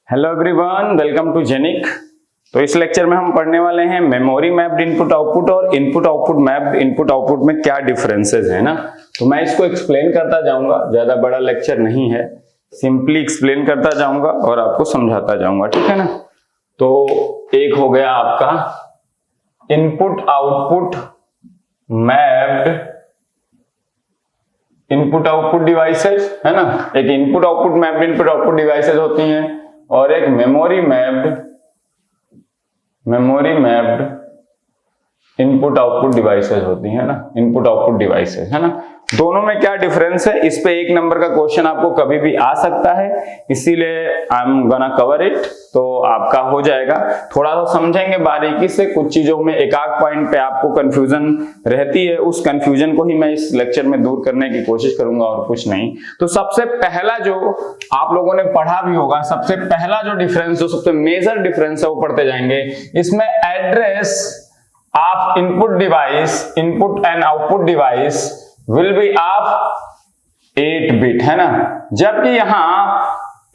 Hello everyone, welcome to जेनिक। तो इस लेक्चर में हम पढ़ने वाले हैं मेमोरी मैप्ड इनपुट आउटपुट और input output mapped input output में क्या डिफरेंसेस है ना। तो मैं इसको एक्सप्लेन करता जाऊंगा, ज्यादा बड़ा लेक्चर नहीं है, सिंपली एक्सप्लेन करता जाऊंगा और आपको समझाता जाऊंगा, ठीक है ना। तो एक हो गया आपका input output mapped input output devices, है ना। एक input output mapped input output devices होती हैं और एक memory mapped input output devices होती है ना, इनपुट आउटपुट डिवाइसेस, है ना। दोनों में क्या डिफरेंस है, इस पे एक नंबर का क्वेश्चन आपको कभी भी आ सकता है, इसीलिए I am gonna cover it. तो आपका हो जाएगा, थोड़ा सा समझेंगे बारीकी से, कुछ चीजों में एक आध पॉइंट पे आपको कंफ्यूजन रहती है, उस कंफ्यूजन को ही मैं इस लेक्चर में दूर करने की कोशिश करूंगा और कुछ नहीं। तो सबसे पहला जो आप लोगों ने पढ़ा भी होगा, सबसे पहला जो डिफरेंस, जो सबसे मेजर डिफरेंस है वो पढ़ते जाएंगे। इसमें address of input device, input and output device will be of 8 bit, है ना। जबकि यहां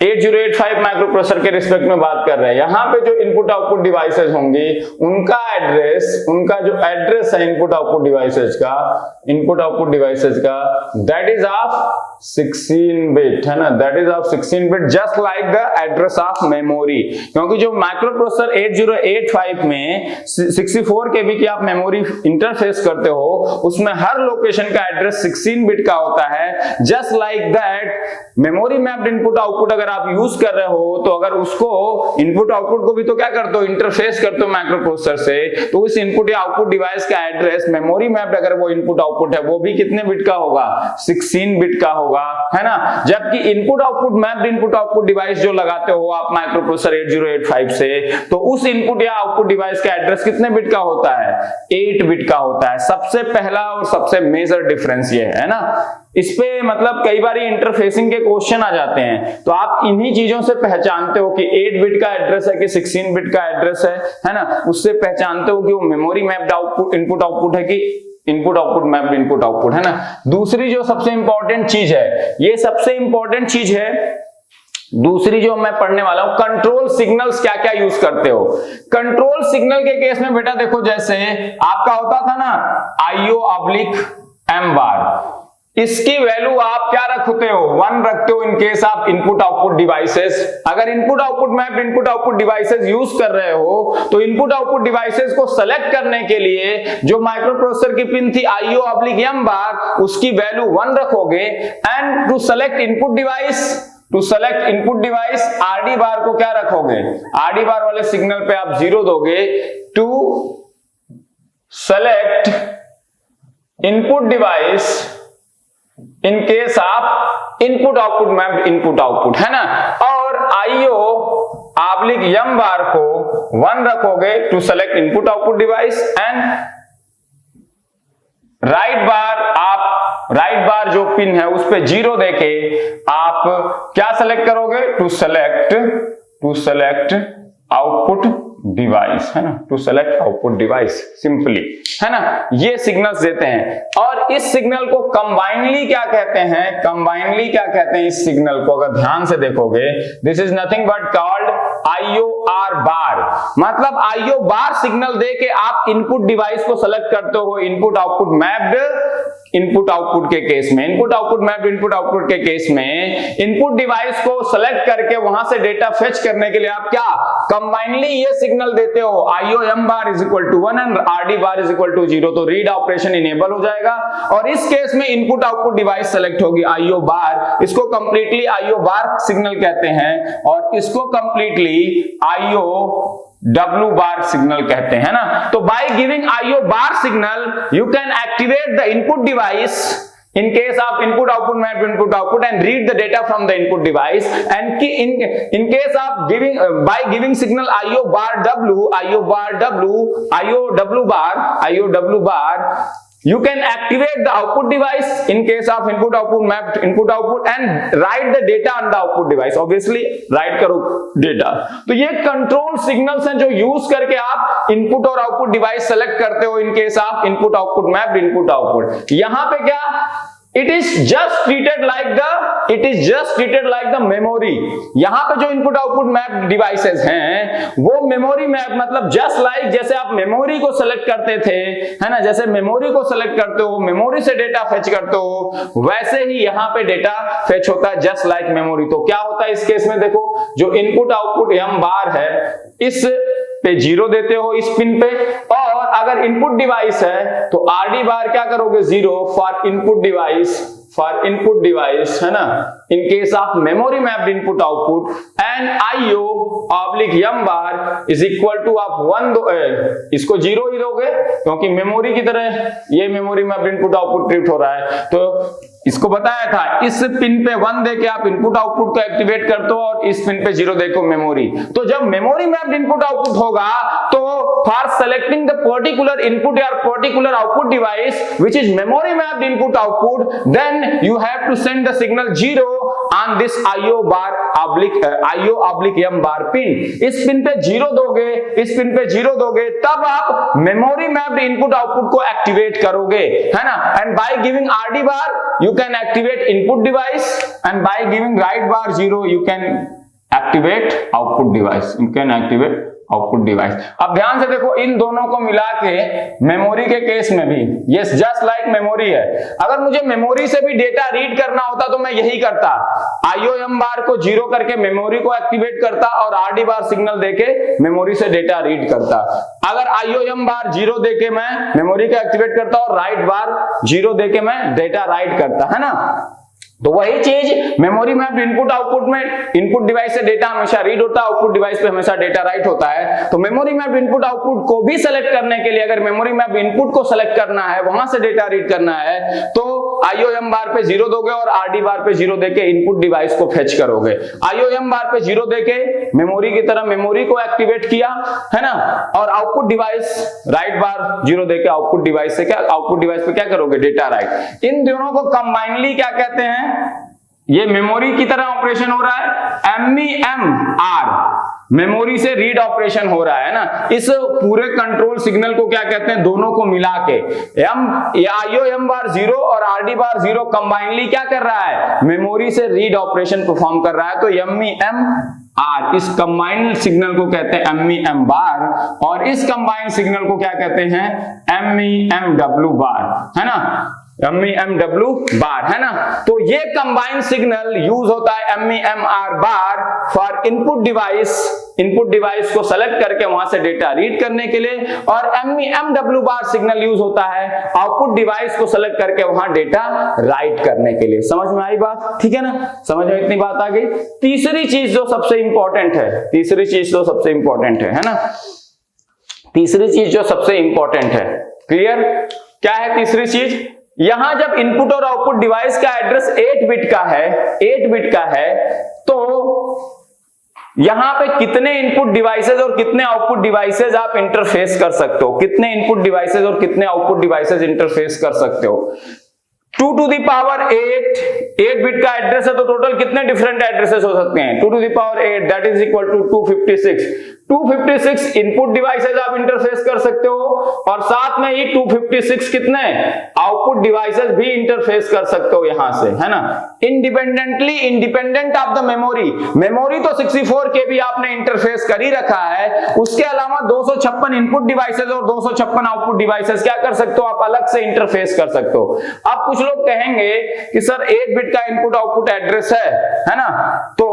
8085 माइक्रोप्रोसेसर के रिस्पेक्ट में बात कर रहे हैं, यहां पे जो इनपुट आउटपुट डिवाइसेस होंगी उनका एड्रेस, उनका जो एड्रेस है इनपुट आउटपुट डिवाइसेस का दैट इज ऑफ 16 बिट, है ना, that is of 16 bit, just like the address of memory. क्योंकि जो माइक्रोप्रोसेसर 8085 में 64 KB की आप मेमोरी इंटरफेस करते हो, उसमें हर लोकेशन का एड्रेस 16 बिट का होता है। Just like that memory mapped input output अगर आप यूज कर रहे हो, तो अगर उसको इनपुट आउटपुट को भी तो क्या करते हो, इंटरफेस करते हो माइक्रोप्रोसेसर से, तो उस इनपुट या आउटपुट डिवाइस का एड्रेस मेमोरी मैप्ड अगर वो इनपुट आउटपुट है, वो भी कितने बिट का होगा, 16 बिट का होगा, है ना। जबकि input output mapped input output device जो लगाते हो आप माइक्रोप्रोसेसर 8085 से, तो उस इनपुट या आउटपुट डिवाइस का एड्रेस कितने बिट का होता है, 8 बिट का होता है। सबसे पहला और सबसे मेजर डिफरेंस ये है ना। इस पे मतलब कई बार इंटरफेसिंग के क्वेश्चन आ जाते हैं, तो आप इन्हीं चीजों से पहचानते हो कि 8 बिट का एड्रेस है कि 16 बिट का एड्रेस है ना। उससे पहचानते हो कि वो memory mapped output input output है कि input output mapped input output, है ना। दूसरी जो सबसे इंपॉर्टेंट चीज है, ये सबसे इंपॉर्टेंट चीज है, दूसरी जो मैं पढ़ने वाला हूं, कंट्रोल सिग्नल्स क्या क्या यूज करते हो। कंट्रोल सिग्नल के केस में बेटा देखो, जैसे आपका होता था ना IO/M बार, इसकी वैल्यू आप क्या रखते हो, 1 रखते हो in case of input output devices. अगर input output mapped input output devices use कर रहे हो, तो इनपुट आउटपुट डिवाइसेस को सेलेक्ट करने के लिए जो माइक्रोप्रोसेसर की पिन थी IO/M बार, उसकी वैल्यू 1 रखोगे। And to select input device RD bar को क्या रखोगे, RD बार वाले सिग्नल पे आप 0 दोगे। To select input device in case of input output mapped input output, है ना। और IO/M बार को 1 रखोगे to select input output device. And write bar जो पिन है उस पे 0 देके आप क्या सेलेक्ट करोगे, टू सेलेक्ट आउटपुट डिवाइस, है ना, to select output device simply, है ना। ये सिग्नल्स देते हैं और इस सिग्नल को कंबाइनली क्या कहते हैं, इस सिग्नल को अगर ध्यान से देखोगे, this is nothing but called IOR बार। मतलब IO बार सिग्नल दे के आप इनपुट डिवाइस को सेलेक्ट करते हो input output mapped input output के केस में। Input output mapped input output के केस में इनपुट डिवाइस को सेलेक्ट करके वहां से डेटा फेच करने के लिए आप क्या कंबाइनली ये सिग्नल देते हो, IO/M bar is equal to 1 and RD bar is equal to 0, तो रीड ऑपरेशन इनेबल हो जाएगा। और इस केस में इनपुट आउटपुट डिवाइस सेलेक्ट होगी IO बार, इसको कंप्लीटली IO बार सिग्नल कहते हैं और इसको कंप्लीटली IO/W बार सिग्नल कहते हैं ना। तो by giving IO bar signal you can activate the input device in case of input output mapped input output and read the data from the input device, and in case of giving by giving signal IO/W bar you can activate the output device in case of input output mapped input output and write the data on the output device, obviously write करो data। तो ये control signals हैं जो use करके आप input और output device select करते हो in case of input output mapped input output. यहां पे क्या it is just treated like the memory. यहां पे जो इनपुट आउटपुट मैप डिवाइसेस हैं वो मेमोरी मैप, मतलब जस्ट लाइक जैसे आप मेमोरी को सेलेक्ट करते थे, है ना, जैसे मेमोरी को सेलेक्ट करते हो, मेमोरी से डेटा फेच करते हो, वैसे ही यहां पे डेटा फेच होता है जस्ट लाइक मेमोरी। तो क्या होता है इस केस में, देखो जो इनपुट आउटपुट एम बार है इस पे 0 देते हो इस पिन पे, और अगर इनपुट डिवाइस है तो आरडी बार क्या करोगे 0 फॉर इनपुट डिवाइस, है ना, in case of memory mapped input output, and IO oblique M bar is equal to आप 1 इसको 0 ही दोगे क्योंकि मेमोरी की तरह ये memory mapped input output treat हो रहा है। तो इसको बताया था इस पिन पे 1 देके आप इनपुट आउटपुट को एक्टिवेट करते हो और इस पिन पे 0 देखो मेमोरी। तो जब मेमोरी मैप्ड इनपुट आउटपुट होगा तो for selecting the particular input या particular output device which is memory mapped input output, then you have to send the signal 0 on this IO oblique M bar pin. इस pin पे 0 दोगे, इस pin पे 0 दोगे, तब आप मेमोरी मैप्ड इनपुट आउटपुट को एक्टिवेट करोगे, है ना। And by giving RD bar you can activate input device, and by giving write bar 0 you can activate output device, output device. अब ध्यान से देखो इन दोनों को मिला के मेमोरी के केस में भी ये जस्ट लाइक मेमोरी है। अगर मुझे मेमोरी से भी डेटा रीड करना होता तो मैं यही करता, IOM बार को 0 करके मेमोरी को एक्टिवेट करता और RD बार सिग्नल देके मेमोरी से डेटा रीड करता। अगर IOM बार 0 देके मैं मेमोरी को एक्टिवेट करता और राइट बार 0 देके मैं डेटा राइट करता, है ना। तो वही चीज मेमोरी मैप्ड इनपुट आउटपुट में इनपुट डिवाइस से डेटा हमेशा रीड होता है, आउटपुट डिवाइस पे हमेशा डेटा राइट होता है। तो मेमोरी मैप्ड इनपुट आउटपुट को भी सेलेक्ट करने के लिए अगर मेमोरी मैप्ड इनपुट को सेलेक्ट करना है, वहां से डेटा रीड करना है, तो IOM बार पे 0 दोगे और RD बार पे 0 देके इनपुट डिवाइस को फेच करोगे। IOM बार पे 0 देके मेमोरी की तरह मेमोरी को एक्टिवेट किया, है ना, और आउटपुट डिवाइस राइट बार 0 देके आउटपुट डिवाइस पे क्या करोगे, डेटा राइट। इन दोनों को कंबाइनली क्या कहते हैं, ये मेमोरी की तरह ऑपरेशन हो रहा है, MEMR मेमोरी से रीड ऑपरेशन हो रहा है ना। इस पूरे कंट्रोल सिग्नल को क्या कहते हैं, दोनों को मिला के IOM बार 0 और RD बार 0 कंबाइनली क्या कर रहा है, मेमोरी से रीड ऑपरेशन परफॉर्म कर रहा है। तो MEMR इस कंबाइंड सिग्नल को कहते हैं MEM बार, और इस कंबाइंड सिग्नल को क्या कहते हैं, MEMW बार, है ना, MEMW बार, है ना। तो ये कंबाइंड सिग्नल यूज होता है MEMR bar for input device को सेलेक्ट करके वहां से डेटा रीड करने के लिए, और MEMW बार सिग्नल यूज होता है आउटपुट डिवाइस को सेलेक्ट करके वहां डेटा राइट करने के लिए। समझ में आई बात, ठीक है ना, समझ में इतनी बात आ गई। तीसरी चीज जो सबसे इंपॉर्टेंट है, है ना, तीसरी चीज जो सबसे इंपॉर्टेंट है, क्लियर, क्या है तीसरी चीज, यहां जब इनपुट और आउटपुट डिवाइस का एड्रेस 8 बिट का है, तो यहां पे कितने इनपुट डिवाइसेस और कितने आउटपुट डिवाइसेस आप इंटरफेस कर सकते हो, कितने इनपुट डिवाइसेस और कितने आउटपुट डिवाइसेस इंटरफेस कर सकते हो। 2 to the power 8 बिट का एड्रेस है तो टोटल कितने डिफरेंट एड्रेसेस हो सकते हैं, 2 to the power 8 that is equal to 256 input devices आप इंटरफेस कर सकते हो, और साथ में ही 256 कितने आउटपुट डिवाइसेस भी इंटरफेस कर सकते हो यहां से, है ना, इंडिपेंडेंट ऑफ द मेमोरी तो 64 के भी आपने इंटरफेस कर ही रखा है, उसके अलावा 256 इनपुट डिवाइसेस और 256 आउटपुट डिवाइसेस क्या कर सकते हो, आप अलग से इंटरफेस कर सकते हो। अब कुछ लोग कहेंगे कि सर 8 बिट का इनपुट आउटपुट एड्रेस है ना, तो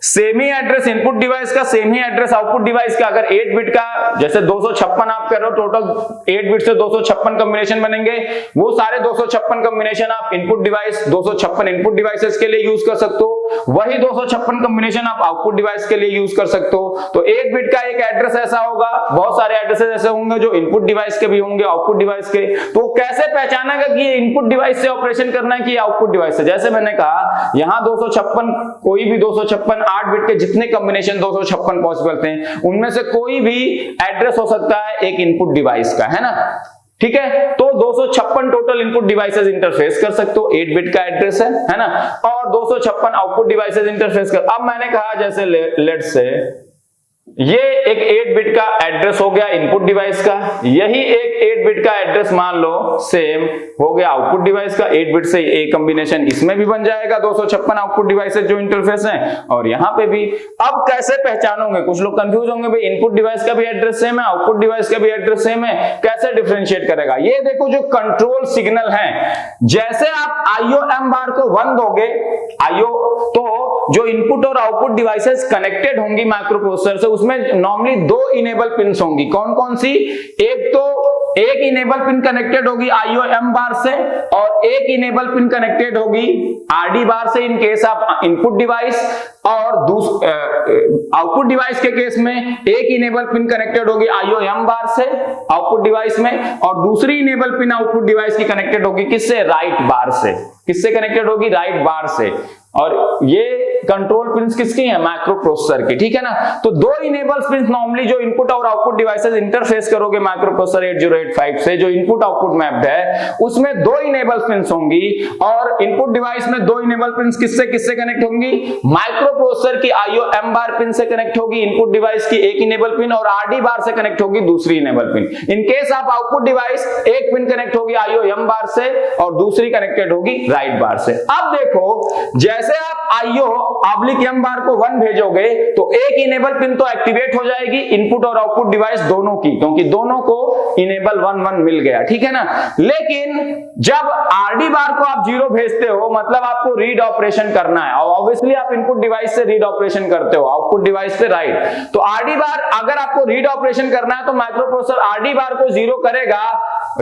सेम ही एड्रेस इनपुट डिवाइस का, सेम ही एड्रेस आउटपुट डिवाइस का। अगर 8 बिट का जैसे 256 आप कर रहे हो, टोटल 8 बिट से 256 कॉम्बिनेशन बनेंगे, वो सारे 256 कॉम्बिनेशन आप इनपुट डिवाइस 256 इनपुट डिवाइसेस के लिए यूज कर सकते हो, वही 256 कॉम्बिनेशन आप आउटपुट डिवाइस के लिए यूज कर सकते हो। तो 8 बिट का एक एड्रेस ऐसा होगा, बहुत सारे एड्रेसेस ऐसे होंगे जो इनपुट डिवाइस के भी होंगे, आउटपुट डिवाइस के। तो कैसे पहचानेगा कि ये इनपुट डिवाइस से ऑपरेशन करना है कि आउटपुट डिवाइस से, जैसे मैंने कहा यहां 256 कोई भी 256 8 बिट के जितने कॉम्बिनेशन 256 पॉसिबल थे, उनमें से कोई भी एड्रेस हो सकता है एक इनपुट डिवाइस का, है ना, ठीक है। तो 256 टोटल इनपुट डिवाइसेस इंटरफेस कर सकते हो, 8 बिट का एड्रेस है ना, और 256 आउटपुट डिवाइसेस इंटरफेस कर। अब मैंने कहा जैसे लेट्स से ये एक 8 बिट का एड्रेस हो गया इनपुट डिवाइस का, यही एक 8 बिट का एड्रेस मान लो सेम हो गया आउटपुट डिवाइस का। 8 बिट से ए कॉम्बिनेशन इसमें भी बन जाएगा 256 आउटपुट डिवाइसेस जो इंटरफेस हैं, और यहाँ पे भी। अब कैसे पहचानोगे, कुछ लोग कंफ्यूज होंगे भाई इनपुट डिवाइस का भी एड्रेस सेम है, आउटपुट डिवाइस का भी एड्रेस सेम है, कैसे डिफरेंशिएट करेगा। ये देखो जो कंट्रोल सिग्नल है, जैसे आप IO M बार को 1 दोगे, IO तो जो इनपुट और आउटपुट डिवाइसेस कनेक्टेड होंगी माइक्रोप्रोसेसर से, उसमें नॉर्मली 2 इनेबल पिन्स होंगी। कौन कौन सी? एक इनेबल पिन कनेक्टेड होगी IO M बार से, और एक इनेबल पिन कनेक्टेड होगी RD बार से इन केस ऑफ इनपुट डिवाइस, और आउटपुट डिवाइस के केस में एक इनेबल पिन कनेक्टेड होगी IO M बार से आउटपुट डिवाइस में, और दूसरी इनेबल पिन आउटपुट डिवाइस की कनेक्टेड होगी किससे? राइट बार से। किससे कनेक्टेड होगी? राइट बार से। और ये कंट्रोल पिन्स किसकी हैं? माइक्रोप्रोसेसर की, ठीक है ना। तो 2 इनेबल पिन्स नॉर्मली जो इनपुट और आउटपुट डिवाइसेस इंटरफेस करोगे माइक्रोप्रोसेसर 8085 से, जो इनपुट आउटपुट मैप्ड है, उसमें 2 इनेबल पिन्स होंगी, और इनपुट डिवाइस में 2 इनेबल पिन्स किससे किससे कनेक्ट होंगी? माइक्रोप्रोसेसर की IO M बार पिन से कनेक्ट होगी इनपुट डिवाइस की एक इनेबल पिन, और RD बार से कनेक्ट होगी दूसरी enable pin. In case of output device एक पिन कनेक्ट होगी IO M बार से, और दूसरी कनेक्टेड होगी राइट बार से। अब देखो जैसे आप IO/M बार को 1 भेजोगे तो एक इनेबल पिन तो एक्टिवेट हो जाएगी इनपुट और आउटपुट डिवाइस दोनों की, क्योंकि दोनों को इनेबल 1 मिल गया, ठीक है ना। लेकिन जब RD बार को आप 0 भेजते हो, मतलब आपको रीड ऑपरेशन करना है, और ऑब्वियसली आप इनपुट डिवाइस से रीड ऑपरेशन करते हो, आउटपुट डिवाइस से राइट। तो RD बार अगर आपको रीड ऑपरेशन करना है तो माइक्रोप्रोसेसर RD बार को 0 करेगा,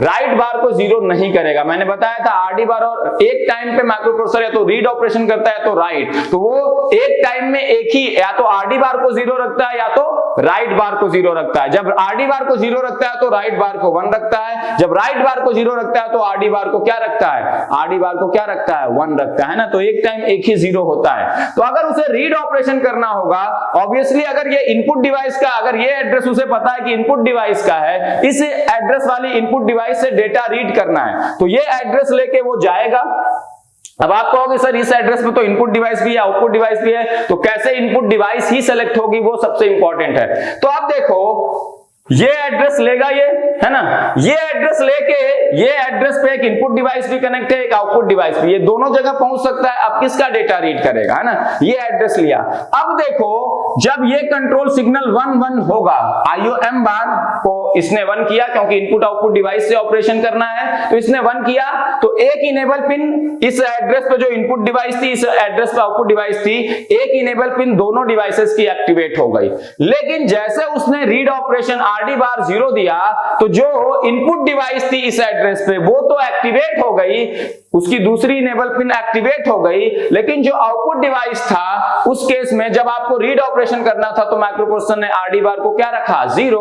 राइट बार को 0 नहीं करेगा। मैंने बताया था RD बार और एक टाइम पे माइक्रोप्रोसेसर या तो रीड ऑपरेशन करता है तो राइट, तो वो एक टाइम में एक ही या तो RD बार को 0 रखता है या तो राइट बार को 0 रखता है। जब RD बार को 0 रखता है तो राइट बार को 1 रखता है, जब राइट बार को 0 रखता है तो RD बार को क्या रखता है? RD बार को क्या रखता है? 1 रखता है ना। तो एक टाइम एक ही 0 होता है। तो अगर उसे रीड ऑपरेशन करना होगा, ऑब्वियसली अगर ये इनपुट डिवाइस का, अगर ये एड्रेस उसे पता है कि इनपुट डिवाइस का है, इस एड्रेस वाली इनपुट डिवाइस से डेटा रीड करना है, तो ये एड्रेस लेके वो जाएगा। अब आप कहोगे सर इस एड्रेस में तो इनपुट डिवाइस भी है आउटपुट डिवाइस भी है, तो कैसे इनपुट डिवाइस ही सेलेक्ट होगी, वो सबसे इंपॉर्टेंट है। तो आप देखो ये एड्रेस लेगा, ये है ना, ये एड्रेस लेके ये एड्रेस पे एक इनपुट डिवाइस भी कनेक्ट है, एक आउटपुट डिवाइस भी, ये दोनों जगह पहुंच सकता है। अब किसका डेटा रीड करेगा, है ना, ये एड्रेस लिया। अब देखो जब ये कंट्रोल सिग्नल 1 होगा, IO M बार को इसने 1 किया क्योंकि इनपुट आउटपुट डिवाइस से ऑपरेशन करना है, तो इसने 1 किया, तो एक इनेबल पिन इस एड्रेस पे जो इनपुट डिवाइस थी, इस एड्रेस पे आउटपुट डिवाइस थी, एक इनेबल पिन दोनों डिवाइसेस की एक्टिवेट हो गई। लेकिन जैसे उसने रीड ऑपरेशन RD बार 0 दिया, तो जो इनपुट डिवाइस थी इस एड्रेस पे वो तो एक्टिवेट हो गई, उसकी दूसरी इनेबल पिन एक्टिवेट हो गई, लेकिन जो आउटपुट डिवाइस था उस केस में जब आपको रीड ऑपरेशन करना था तो माइक्रोप्रोसेसर ने RD बार को क्या रखा? 0,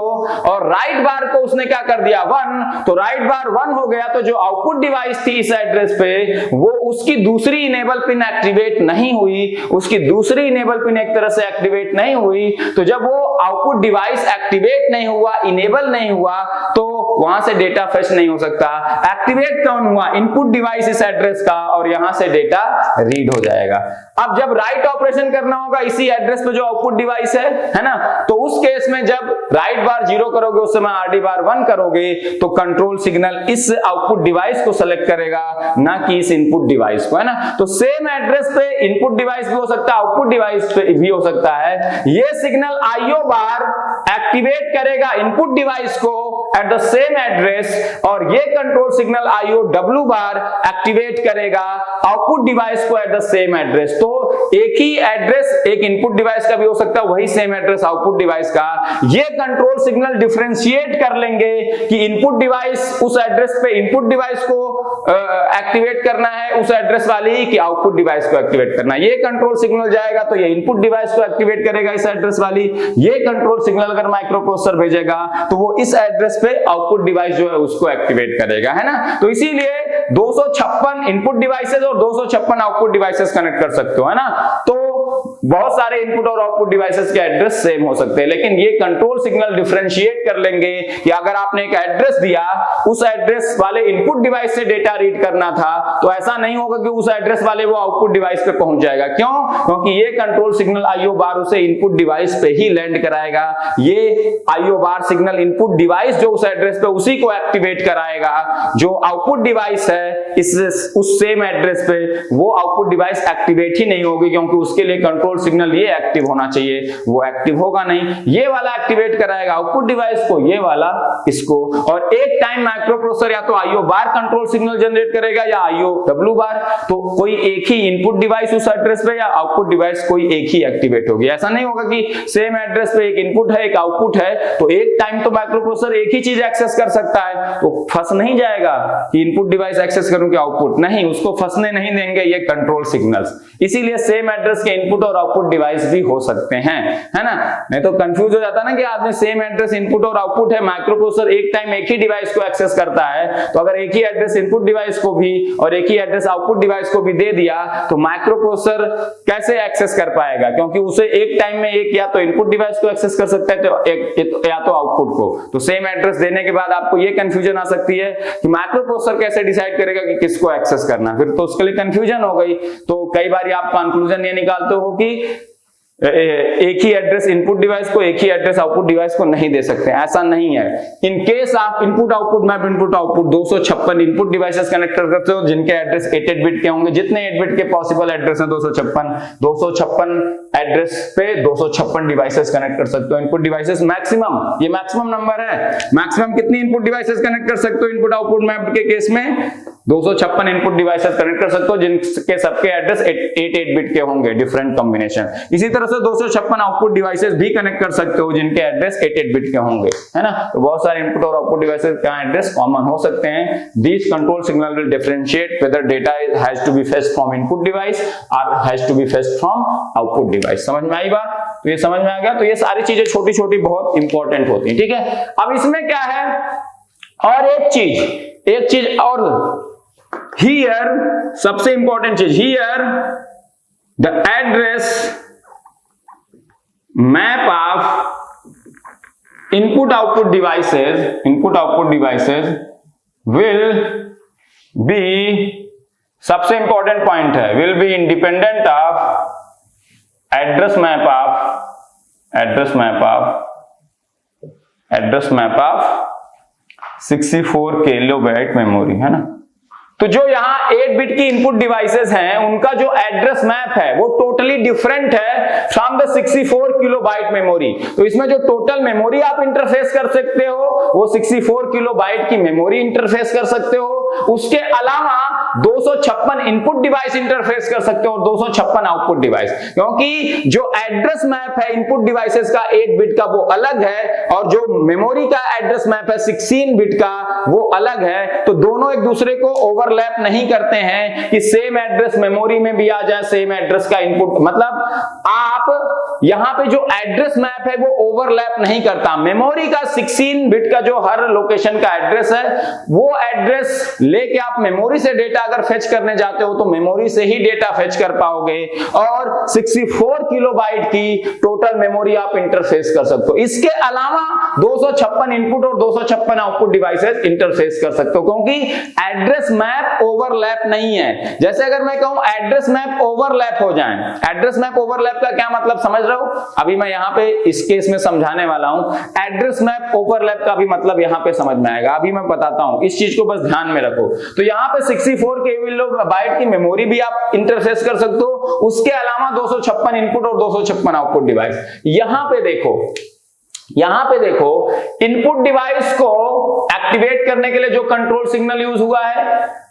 और राइट बार को उसने क्या कर दिया? 1। तो राइट बार 1 हो गया, तो जो आउटपुट डिवाइस थी इस एड्रेस पे वो उसकी दूसरी इनेबल पिन एक्टिवेट नहीं हुई, उसकी दूसरी इनेबल पिन एक तरह से एक्टिवेट नहीं हुई। तो जब वो आउटपुट डिवाइस एक्टिवेट नहीं हुआ, इनेबल नहीं हुआ, तो वहां से डेटा फेच नहीं हो सकता। एक्टिवेट कौन हुआ? इनपुट डिवाइस इस एड्रेस का, और यहां से डेटा रीड हो जाएगा। अब जब राइट ऑपरेशन करना होगा इसी एड्रेस पे जो आउटपुट डिवाइस है ना, तो उस केस में जब राइट बार 0 करोगे उस समय RD बार 1 करोगे, तो कंट्रोल सिग्नल इस आउटपुट डिवाइस को सेलेक्ट करेगा, ना कि इस इनपुट डिवाइस को, है ना। तो सेम एड्रेस पे इनपुट डिवाइस भी हो सकता है, आउटपुट डिवाइस पे भी हो सकता है। ये सिग्नल IO बार एक्टिवेट करेगा इनपुट डिवाइस को एट द सेम एड्रेस, और ये कंट्रोल सिग्नल IO W बार एक्टिवेट करेगा आउटपुट डिवाइस को एट द सेम एड्रेस। तो एक ही एड्रेस एक इनपुट डिवाइस का भी हो सकता है, वही सेम एड्रेस आउटपुट डिवाइस का। ये कंट्रोल सिग्नल डिफरेंशिएट कर लेंगे कि इनपुट डिवाइस उस एड्रेस पे इनपुट डिवाइस को एक्टिवेट करना है उस एड्रेस वाली, कि आउटपुट डिवाइस को एक्टिवेट करना है। ये कंट्रोल सिग्नल जाएगा तो ये इनपुट डिवाइस को एक्टिवेट करेगा इस एड्रेस वाली, ये कंट्रोल सिग्नल अगर माइक्रोप्रोसेसर भेजेगा तो वो इस एड्रेस पे आउटपुट डिवाइस जो है उसको एक्टिवेट करेगा, है ना। तो इसीलिए 256 इनपुट डिवाइसेस और 256 आउटपुट डिवाइसेस कनेक्ट कर सकते हो, है ना। तो बहुत सारे इनपुट और आउटपुट डिवाइसेस के एड्रेस सेम हो सकते हैं, लेकिन ये कंट्रोल सिग्नल डिफरेंशिएट कर लेंगे कि अगर आपने एक एड्रेस दिया, उस एड्रेस वाले इनपुट डिवाइस से डेटा रीड करना था, तो ऐसा नहीं होगा कि उस एड्रेस वाले वो आउटपुट डिवाइस पे पहुंच जाएगा। क्यों? क्योंकि ये कंट्रोल सिग्नल आईओ बार उसे इनपुट डिवाइस पे ही लैंड कराएगा। ये आईओ बार सिग्नल इनपुट डिवाइस जो उस एड्रेस पे उसी को एक्टिवेट कराएगा। जो आउटपुट डिवाइस है उस सेम एड्रेस पे, वो आउटपुट डिवाइस एक्टिवेट ही नहीं होगी, क्योंकि उसके लिए कंट्रोल सिग्नल ये एक्टिव होना चाहिए, वो एक्टिव होगा नहीं। ये वाला एक्टिवेट कराएगा आउटपुट डिवाइस को, ये वाला इसको। और एक टाइम माइक्रो प्रोसेसर या तो आईओ बार कंट्रोल सिग्नल जनरेट करेगा या आईओ डब्ल्यू बार, तो कोई एक ही इनपुट डिवाइस उस एड्रेस पे या आउटपुट डिवाइस कोई एक ही एक्टिवेट होगी। ऐसा नहीं होगा कि सेम एड्रेस पे एक इनपुट है एक आउटपुट है, तो एक टाइम तो माइक्रो प्रोसेसर एक ही चीज एक्सेस कर सकता है, तो फंस नहीं जाएगा कि इनपुट डिवाइस एक्सेस करूं कि आउटपुट, नहीं, उसको फंसने नहीं देंगे ये कंट्रोल सिग्नल्स। इसीलिए सेम एड्रेस के इनपुट और आउटपुट डिवाइस भी हो सकते हैं, है ना। नहीं तो कंफ्यूज हो जाता ना कि आदमी सेम एड्रेस इनपुट और आउटपुट है, माइक्रो प्रोसेसर एक टाइम एक ही डिवाइस को एक्सेस करता है, तो अगर एक ही एड्रेस इनपुट डिवाइस को भी और एक ही एड्रेस आउटपुट डिवाइस को भी दे दिया, तो माइक्रो प्रोसेसर कैसे एक्सेस कर पाएगा? क्योंकि उसे एक टाइम में एक या तो इनपुट डिवाइस को एक्सेस कर सकता है तो या तो आउटपुट को। तो सेम एड्रेस देने के बाद आपको ये कंफ्यूजन आ सकती है कि माइक्रो प्रोसेसर कैसे डिसाइड करेगा कि किसको एक्सेस करना, फिर तो उसके लिए कंफ्यूजन हो गई। तो कई बार आप कंक्लूजन ये निकालते हो कि एक ही एड्रेस इनपुट डिवाइस को, एक ही एड्रेस आउटपुट डिवाइस को नहीं दे सकते, ऐसा नहीं है। इन केस आप input output map input output 256 input devices connect करते हो जिनके एड्रेस 8 बिट के होंगे, जितने 8 बिट के पॉसिबल एड्रेस हैं 256 एड्रेस पे 256 डिवाइसेस कनेक्ट कर सकते हो। इनपुट डिवाइसेस मैक्सिमम, ये मैक्सिमम नंबर है, मैक्सिमम कितनी इनपुट डिवाइसेस कनेक्ट कर सकते हो इनपुट आउटपुट मैप के केस में? 256 इनपुट डिवाइसेस कनेक्ट कर सकते हो जिनके सबके एड्रेस 8 बिट के होंगे, डिफरेंट कॉम्बिनेशन। इसी तरह से 256 आउटपुट डिवाइसेस भी कनेक्ट कर सकते हो जिनके एड्रेस 8 बिट के होंगे, है ना। तो बहुत सारे इनपुट और आउटपुट डिवाइसेस का एड्रेस कॉमन हो सकते हैं। This control signal will differentiate whether data has to be fetched from input device और has to be fetched from output device. समझ में आई बात? तो ये समझ में आ गया। तो ये सारी चीजें छोटी छोटी बहुत इंपॉर्टेंट होती है, ठीक है। अब इसमें क्या है, और एक चीज और here सबसे इंपॉर्टेंट चीज, here the address map of input output devices will be, सबसे इंपॉर्टेंट पॉइंट है, will be independent of address map of 64 kilobyte memory, है ना। तो जो यहाँ 8 बिट की इनपुट डिवाइसेस हैं उनका जो एड्रेस मैप है वो टोटली डिफरेंट है फ्रॉम द 64 किलोबाइट मेमोरी। तो इसमें जो टोटल मेमोरी आप इंटरफेस कर सकते हो वो 64 किलोबाइट की मेमोरी इंटरफेस कर सकते हो। उसके अलावा 256 इनपुट डिवाइस इंटरफेस कर सकते हो और 256 आउटपुट डिवाइस, क्योंकि जो एड्रेस मैप है इनपुट डिवाइसेस का 8 बिट का वो अलग है और जो मेमोरी का एड्रेस मैप है 16 बिट का वो अलग है। तो दोनों एक दूसरे को ओवरलैप नहीं करते हैं कि सेम एड्रेस मेमोरी में भी आ जाए, सेम एड्रेस का इनपुट, मतलब आप यहां पे जो एड्रेस मैप है वो ओवरलैप नहीं करता। मेमोरी का 16 बिट का जो हर लोकेशन का एड्रेस है वो एड्रेस लेके आप मेमोरी से डेटा अगर फेच करने जाते हो तो मेमोरी से ही डेटा फेच कर पाओगे और 64 किलोबाइट की टोटल मेमोरी आप इंटरफेस कर सकते हो। इसके अलावा 256 इनपुट और 256 आउटपुट डिवाइसेस इंटरफेस कर सकते हो, क्योंकि एड्रेस मैप ओवरलैप नहीं है। जैसे अगर मैं कहूं एड्रेस मैप ओवरलैप हो जाए, एड्रेस मैप ओवरलैप का क्या मतलब समझ रहे हो? अभी मैं यहां पे इस केस में समझाने वाला हूं। एड्रेस मैप ओवरलैप का भी मतलब यहां पे समझ में आएगा, अभी मैं बताता हूं, इस चीज को बस ध्यान में रखो। तो यहां पे 64 किलोबाइट की मेमोरी भी आप इंटरफेस कर सकते हो, उसके अलावा 256 इनपुट और 256 आउटपुट डिवाइस। यहां पे देखो इनपुट डिवाइस को एक्टिवेट करने के लिए जो कंट्रोल सिग्नल यूज हुआ है,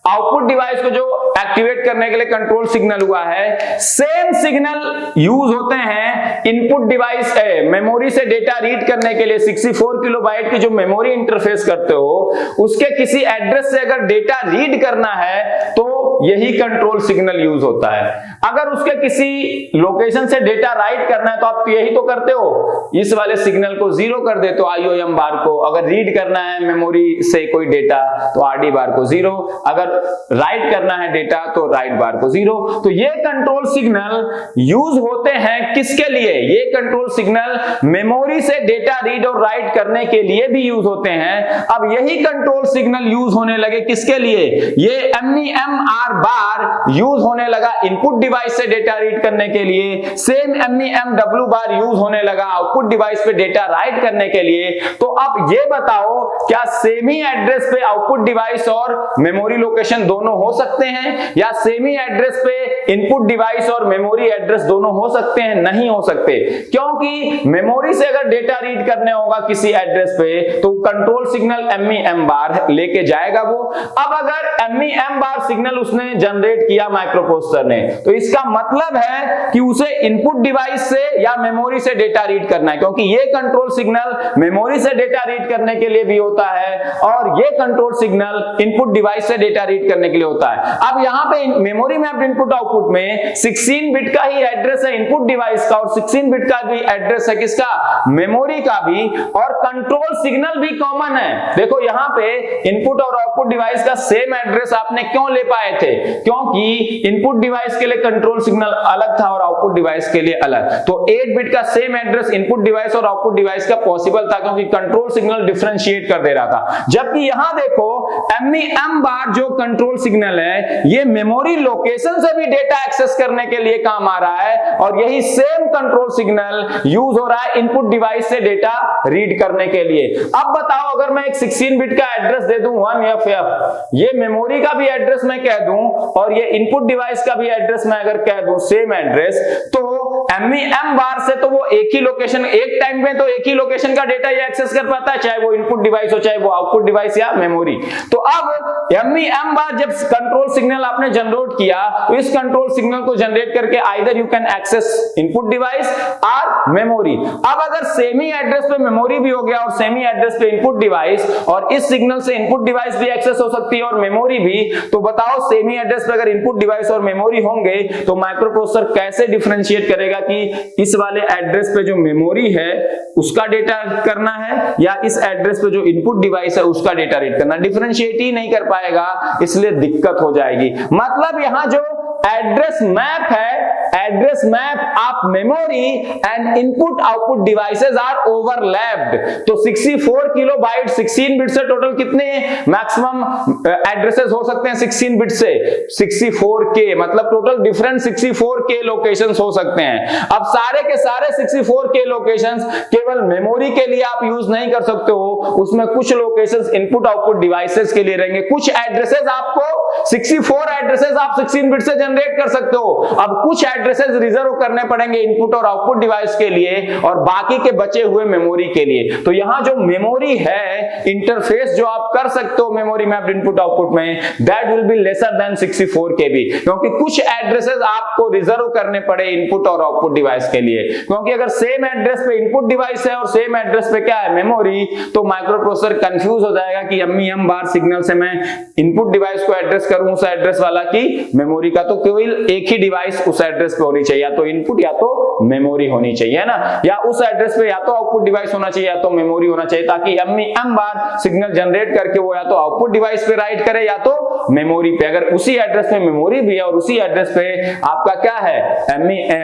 आउटपुट डिवाइस को जो एक्टिवेट करने के लिए कंट्रोल सिग्नल हुआ है, सेम सिग्नल यूज होते हैं इनपुट डिवाइस मेमोरी से डेटा रीड करने के लिए। 64 किलोबाइट की जो मेमोरी इंटरफेस करते हो उसके किसी एड्रेस से अगर डेटा रीड करना है तो यही कंट्रोल सिग्नल यूज होता है। अगर उसके किसी लोकेशन से डेटा राइट करना है तो आप यही तो करते हो, इस वाले सिग्नल को 0 कर देते हो IOM बार को। अगर रीड करना है मेमोरी से कोई डेटा तो RD बार को 0, अगर राइट करना है डेटा तो राइट बार को 0। तो ये कंट्रोल सिग्नल यूज होते हैं किसके लिए? ये कंट्रोल सिग्नल मेमोरी से डेटा रीड और राइट करने के लिए भी यूज होते हैं। अब यही कंट्रोल सिग्नल यूज होने लगे किसके लिए? ये MEMR बार यूज होने लगा इनपुट डिवाइस से डेटा रीड करने के लिए, सेम MEMW बार यूज होने लगा आउटपुट डिवाइस पे डेटा राइट करने के लिए। तो अब ये बताओ, क्या सेम ही एड्रेस पे आउटपुट डिवाइस और मेमोरी लोकेशन दोनों हो सकते हैं, या सेम ही एड्रेस पे इनपुट डिवाइस और मेमोरी एड्रेस दोनों हो सकते हैं? नहीं हो सकते, क्योंकि मेमोरी से अगर डेटा रीड करने होगा किसी एड्रेस पे तो कंट्रोल सिग्नल MEM बार लेके जाएगा वो। अब अगर MEM बार सिग्नल उसने जनरेट किया माइक्रोप्रोसेसर ने, तो इसका मतलब है कि उसे इनपुट डिवाइस से या मेमोरी से डेटा रीड करना है, क्योंकि ये कंट्रोल सिग्नल मेमोरी से डेटा रीड करने के लिए भी होता है और ये कंट्रोल सिग्नल इनपुट डिवाइस से डेटा रीड करने के लिए होता है। अब यहां पे मेमोरी मैप्ड इनपुट आउटपुट में 16 बिट का ही एड्रेस है इनपुट डिवाइस का और 16 बिट का भी एड्रेस है किसका? मेमोरी का भी, और कंट्रोल सिग्नल भी कॉमन है। देखो यहां पे इनपुट और आउटपुट डिवाइस का सेम एड्रेस आपने क्यों ले पाए थे? क्योंकि इनपुट डिवाइस के लिए कंट्रोल सिग्नल अलग था और आउटपुट डिवाइस के लिए अलग। तो 8 बिट का सेम एड्रेस इनपुट डिवाइस और आउटपुट डिवाइस का पॉसिबल था, क्योंकि कंट्रोल सिग्नल डिफरेंशिएट कर दे रहा था। जबकि यहां देखो MEM बार जो कंट्रोल सिग्नल है ये मेमोरी लोकेशन से भी डेटा एक्सेस करने के लिए काम आ रहा है, और यही सेम कंट्रोल सिग्नल यूज हो रहा है इनपुट डिवाइस से डेटा रीड करने के लिए। अब बताओ, अगर मैं एक 16 बिट का एड्रेस दे दूं 1FF, ये मेमोरी का भी एड्रेस मैं कह दूं और ये इनपुट डिवाइस का भी एड्रेस मैं अगर कह दूं सेम एड्रेस, तो MEM बार से तो वो एक ही लोकेशन, एक टाइम में तो एक ही लोकेशन का डेटा ये एक्सेस कर पाता है, चाहे वो इनपुट डिवाइस हो चाहे वो आउटपुट डिवाइस या मेमोरी। तो अब MEM बार जब कंट्रोल सिग्नल आपने जनरेट किया तो इस कंट्रोल सिग्नल को जनरेट करके either you can access input device और मेमोरी। अब अगर सेम ही एड्रेस पे मेमोरी भी हो गया और सेम ही एड्रेस पे इनपुट डिवाइस, और इस सिग्नल से इनपुट डिवाइस भी एक्सेस हो सकती है और मेमोरी भी, तो बताओ सेम ही एड्रेस पे अगर इनपुट डिवाइस और मेमोरी होंगे तो माइक्रोप्रोसेसर कैसे डिफरेंशिएट करेगा कि इस वाले एड्रेस पे जो मेमोरी है उसका डेटा करना है या इस एड्रेस पे जो इनपुट डिवाइस है उसका डेटा रीड करना? डिफरेंशिएट ही नहीं कर पाएगा, इसलिए दिक्कत हो जाएगी। मतलब यहां जो एड्रेस मैप है, address map of memory and input output devices are overlapped. तो 64 किलोबाइट 16 बिट से टोटल कितने मैक्सिमम एड्रेसेस हो सकते हैं 16 बिट से? 64K, मतलब टोटल डिफरेंट 64K लोकेशंस हो सकते हैं। अब सारे के सारे 64K लोकेशंस केवल मेमोरी के लिए आप यूज नहीं कर सकते हो, उसमें कुछ लोकेशंस इनपुट आउटपुट डिवाइसेस के लिए रहेंगे। कुछ एड्रेसेस आपको 64 एड्रेसेस आप 16 बिट से जनरेट कर सकते हो। अब कुछ एड्रेसेस रिजर्व करने पड़ेंगे इनपुट और आउटपुट डिवाइस के लिए और बाकी के बचे हुए मेमोरी के लिए। तो यहां जो मेमोरी है, इंटरफेस जो आप कर सकते हो मेमोरी मैप्ड इनपुट आउटपुट में, that will be lesser than 64 KB, क्योंकि कुछ एड्रेसेस आपको रिजर्व करने पड़े इनपुट और आउटपुट डिवाइस के लिए। क्योंकि अगर सेम एड्रेस पे इनपुट डिवाइस है और सेम एड्रेस पे क्या है मेमोरी, तो माइक्रोप्रोसेसर कंफ्यूज हो जाएगा कि MEM बार सिग्नल से मैं इनपुट डिवाइस को एड्रेस करूं उस एड्रेस वाला की मेमोरी का, तो केवल एक ही डिवाइस उस एड्रेस पे होनी चाहिए, या तो इनपुट या तो मेमोरी होनी चाहिए, है ना, या उस एड्रेस पे या तो आउटपुट डिवाइस होना चाहिए या तो मेमोरी होना चाहिए, ताकि MEM बार सिग्नल जनरेट करके वो या तो आउटपुट डिवाइस पे राइट करे या तो मेमोरी पे। अगर उसी एड्रेस पे मेमोरी भी है और उसी एड्रेस पे आपका क्या है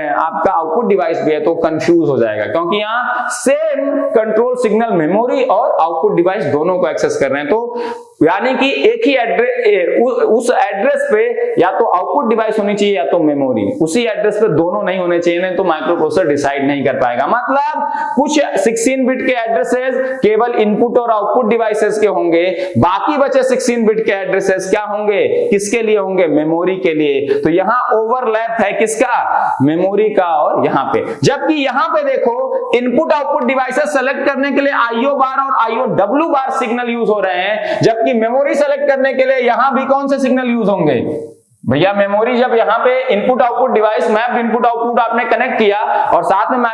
आपका आउटपुट डिवाइस भी है, तो कंफ्यूज हो जाएगा, क्योंकि यहाँ सेम कंट्रोल सिग्नल मेमोरी और आउटपुट डिवाइस दोनों को एक्सेस कर रहे हैं। तो यानी कि एक ही एड्रेस, उस एड्रेस पे या तो आउटपुट डिवाइस होनी चाहिए या तो मेमोरी, उसी एड्रेस पे दोनों नहीं होने चाहिए, नहीं तो माइक्रोप्रोसेसर डिसाइड नहीं कर पाएगा। मतलब कुछ 16 बिट के एड्रेसेस केवल इनपुट और आउटपुट डिवाइसेस के होंगे, बाकी बचे 16 बिट के एड्रेसेस क्या होंगे, किसके लिए होंगे, मेमोरी के लिए। तो यहां ओवरलैप है किसका, मेमोरी का और यहां पे। जबकि यहां पे देखो इनपुट आउटपुट डिवाइसेस सेलेक्ट करने के लिए IO बार और IOW बार सिग्नल यूज हो रहे हैं, जबकि मेमोरी सेलेक्ट करने के लिए यहां भी कौन से सिग्नल यूज होंगे, भैया मेमोरी जब यहाँ पे input output device mapped input output आपने कनेक्ट किया और साथ में